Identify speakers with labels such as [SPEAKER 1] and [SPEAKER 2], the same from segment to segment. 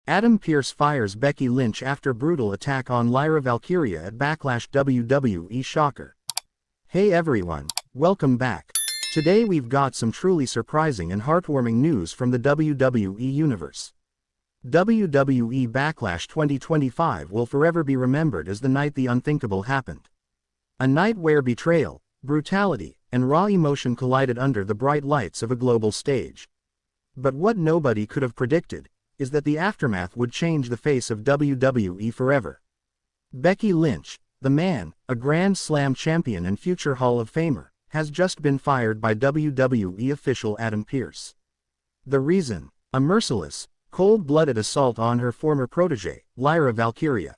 [SPEAKER 1] Adam Pearce fires Becky Lynch after brutal attack on Lyra Valkyria at Backlash. WWE shocker. Hey everyone, welcome back. Today we've got some truly surprising and heartwarming news from the WWE Universe. WWE Backlash 2025 will forever be remembered as the night the unthinkable happened. A night where betrayal, brutality, and raw emotion collided under the bright lights of a global stage. But what nobody could have predicted is that the aftermath would change the face of WWE forever. Becky Lynch, the man, a Grand Slam champion and future Hall of Famer, has just been fired by WWE official Adam Pearce. The reason? A merciless, cold-blooded assault on her former protégé, Lyra Valkyria.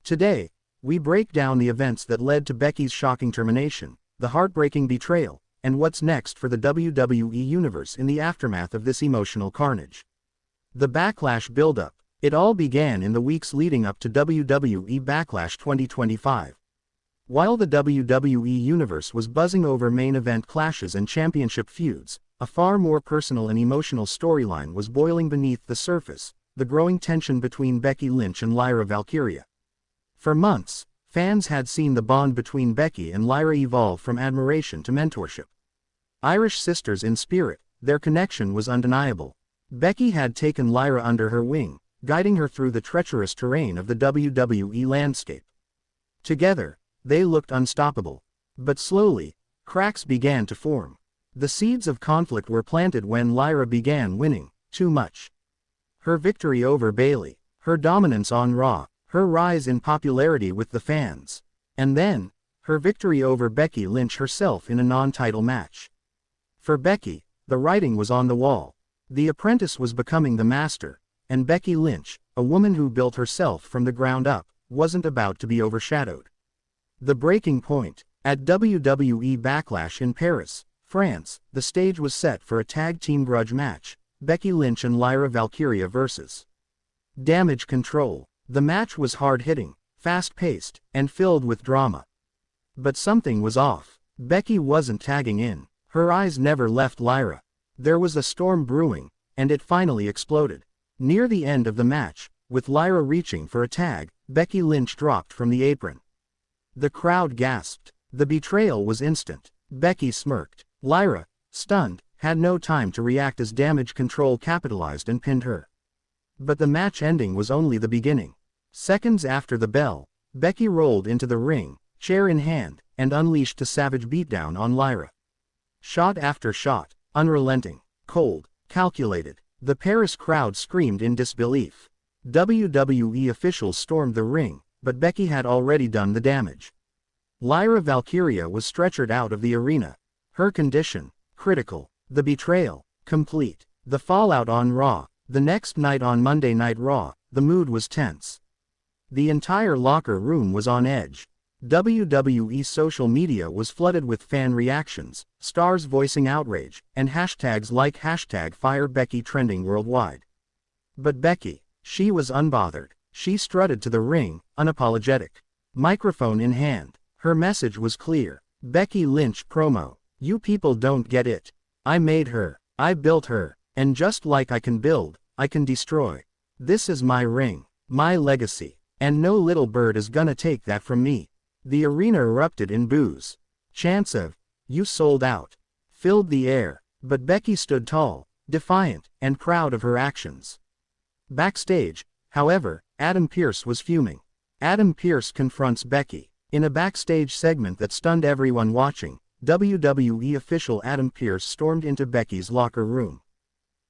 [SPEAKER 1] Today, we break down the events that led to Becky's shocking termination, the heartbreaking betrayal, and what's next for the WWE Universe in the aftermath of this emotional carnage. The Backlash build-up. It all began in the weeks leading up to WWE Backlash 2025. While the WWE Universe was buzzing over main event clashes and championship feuds, a far more personal and emotional storyline was boiling beneath the surface, the growing tension between Becky Lynch and Lyra Valkyria. For months, fans had seen the bond between Becky and Lyra evolve from admiration to mentorship. Irish sisters in spirit, their connection was undeniable. Becky had taken Lyra under her wing, guiding her through the treacherous terrain of the WWE landscape. Together, they looked unstoppable. But slowly, cracks began to form. The seeds of conflict were planted when Lyra began winning too much. Her victory over Bayley, her dominance on Raw, her rise in popularity with the fans, and then, her victory over Becky Lynch herself in a non-title match. For Becky, the writing was on the wall. The apprentice was becoming the master, and Becky Lynch, a woman who built herself from the ground up, wasn't about to be overshadowed. The breaking point. At WWE Backlash in Paris, France, the stage was set for a tag team grudge match, Becky Lynch and Lyra Valkyria vs. Damage Control. The match was hard-hitting, fast-paced, and filled with drama. But something was off. Becky wasn't tagging in. Her eyes never left Lyra. There was a storm brewing, and it finally exploded. Near the end of the match, with Lyra reaching for a tag, Becky Lynch dropped from the apron. The crowd gasped. The betrayal was instant. Becky smirked. Lyra, stunned, had no time to react as Damage Control capitalized and pinned her. But the match ending was only the beginning. Seconds after the bell, Becky rolled into the ring, chair in hand, and unleashed a savage beatdown on Lyra. Shot after shot, unrelenting, cold, calculated. The Paris crowd screamed in disbelief. WWE officials stormed the ring, but Becky had already done the damage. Lyra Valkyria was stretchered out of the arena. Her condition, critical. The betrayal, complete. The fallout on Raw. The next night on Monday Night Raw, the mood was tense. The entire locker room was on edge. WWE social media was flooded with fan reactions, stars voicing outrage, and hashtags like #FireBecky trending worldwide. But Becky, she was unbothered. She strutted to the ring, unapologetic. Microphone in hand. Her message was clear. Becky Lynch promo. You people don't get it. I made her. I built her. And just like I can build, I can destroy. This is my ring. My legacy. And no little bird is gonna take that from me. The arena erupted in boos. Chants of, "You sold out," filled the air, but Becky stood tall, defiant, and proud of her actions. Backstage, however, Adam Pearce was fuming. Adam Pearce confronts Becky. In a backstage segment that stunned everyone watching, WWE official Adam Pearce stormed into Becky's locker room.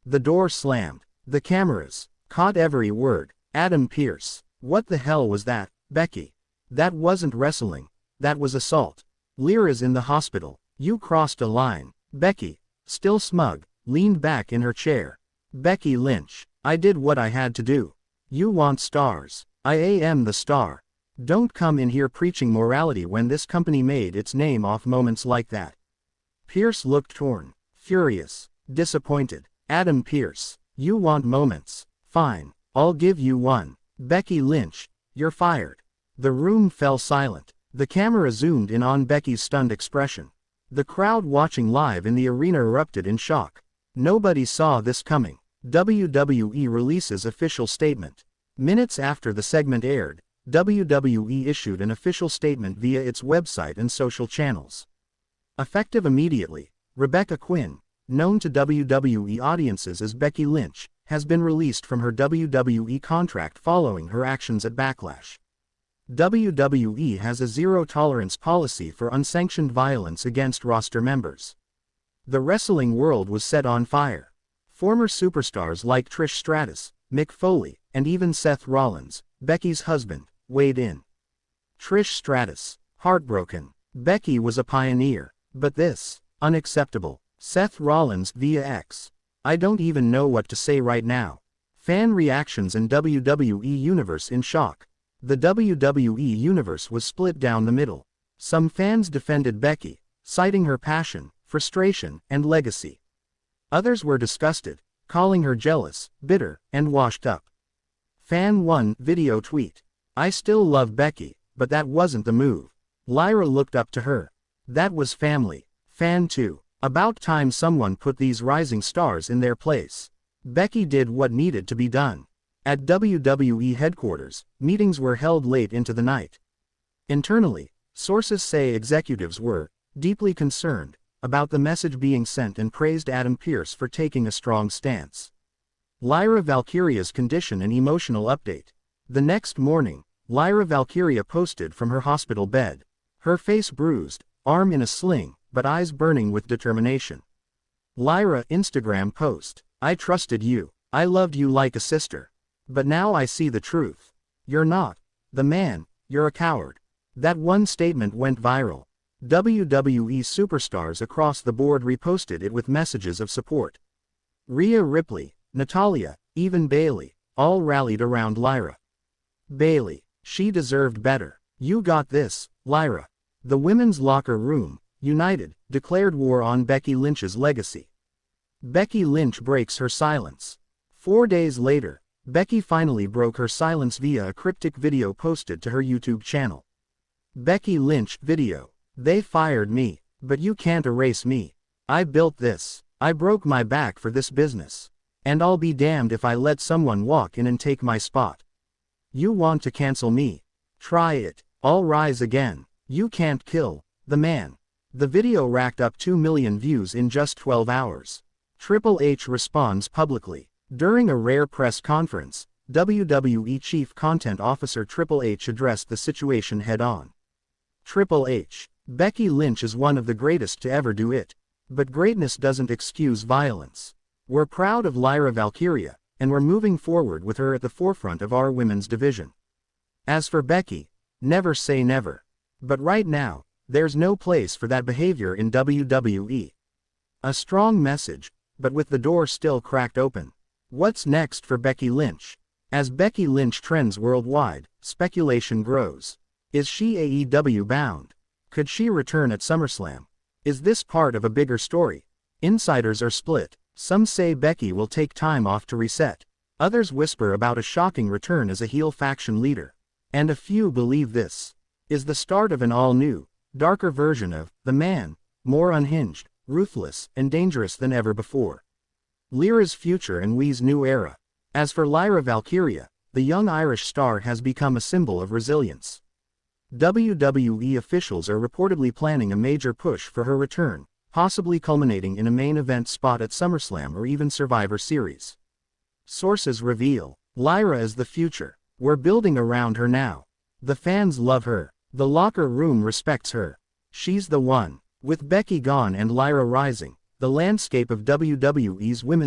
[SPEAKER 1] The door slammed. The cameras caught every word. Adam Pearce. What the hell was that, Becky? That wasn't wrestling. That was assault. Lyra's in the hospital. You crossed a line. Becky, still smug, leaned back in her chair. Becky Lynch. I did what I had to do. You want stars. I am the star. Don't come in here preaching morality when this company made its name off moments like that. Pearce looked torn, furious, disappointed. Adam Pearce. You want moments. Fine, I'll give you one. Becky Lynch, you're fired. The room fell silent. The camera zoomed in on Becky's stunned expression. The crowd watching live in the arena erupted in shock. Nobody saw this coming. WWE releases official statement. Minutes after the segment aired, WWE issued an official statement via its website and social channels. Effective immediately, Rebecca Quinn, known to WWE audiences as Becky Lynch, has been released from her WWE contract following her actions at Backlash. WWE has a zero-tolerance policy for unsanctioned violence against roster members. The wrestling world was set on fire. Former superstars like Trish Stratus, Mick Foley, and even Seth Rollins, Becky's husband, weighed in. Trish Stratus, heartbroken. Becky was a pioneer, but this, unacceptable. Seth Rollins via X. I don't even know what to say right now. Fan reactions in WWE Universe in shock. The WWE Universe was split down the middle. Some fans defended Becky, citing her passion, frustration, and legacy. Others were disgusted, calling her jealous, bitter, and washed up. Fan 1 video tweet. I still love Becky, but that wasn't the move. Lyra looked up to her. That was family. Fan 2. About time someone put these rising stars in their place. Becky did what needed to be done. At WWE headquarters, meetings were held late into the night. Internally, sources say executives were deeply concerned about the message being sent and praised Adam Pearce for taking a strong stance. Lyra Valkyria's condition and emotional update. The next morning, Lyra Valkyria posted from her hospital bed. Her face bruised, arm in a sling, but eyes burning with determination. Lyra Instagram post. I trusted you. I loved you like a sister. But now I see the truth. You're not the man, you're a coward. That one statement went viral. WWE superstars across the board reposted it with messages of support. Rhea Ripley, Natalya, even Bayley, all rallied around Lyra. Bayley, she deserved better. You got this, Lyra. The women's locker room, united, declared war on Becky Lynch's legacy. Becky Lynch breaks her silence. 4 days later, Becky finally broke her silence via a cryptic video posted to her YouTube channel. Becky Lynch video. They fired me, but you can't erase me. I built this. I broke my back for this business. And I'll be damned if I let someone walk in and take my spot. You want to cancel me? Try it. I'll rise again. You can't kill the man. The video racked up 2 million views in just 12 hours. Triple H responds publicly. During a rare press conference, WWE Chief Content Officer Triple H addressed the situation head-on. Triple H. Becky Lynch is one of the greatest to ever do it. But greatness doesn't excuse violence. We're proud of Lyra Valkyria, and we're moving forward with her at the forefront of our women's division. As for Becky, never say never. But right now, there's no place for that behavior in WWE. A strong message, but with the door still cracked open. What's next for Becky Lynch? As Becky Lynch trends worldwide, speculation grows. Is she AEW bound? Could she return at SummerSlam? Is this part of a bigger story? Insiders are split. Some say Becky will take time off to reset. Others whisper about a shocking return as a heel faction leader. And a few believe this is the start of an all-new, darker version of the man, more unhinged, ruthless, and dangerous than ever before. Lyra's future and Wee's new era. As for Lyra Valkyria, the young Irish star has become a symbol of resilience. WWE officials are reportedly planning a major push for her return, possibly culminating in a main event spot at SummerSlam or even Survivor Series. Sources reveal, Lyra is the future. We're building around her now. The fans love her. The locker room respects her. She's the one. With Becky gone and Lyra rising, the landscape of WWE's women's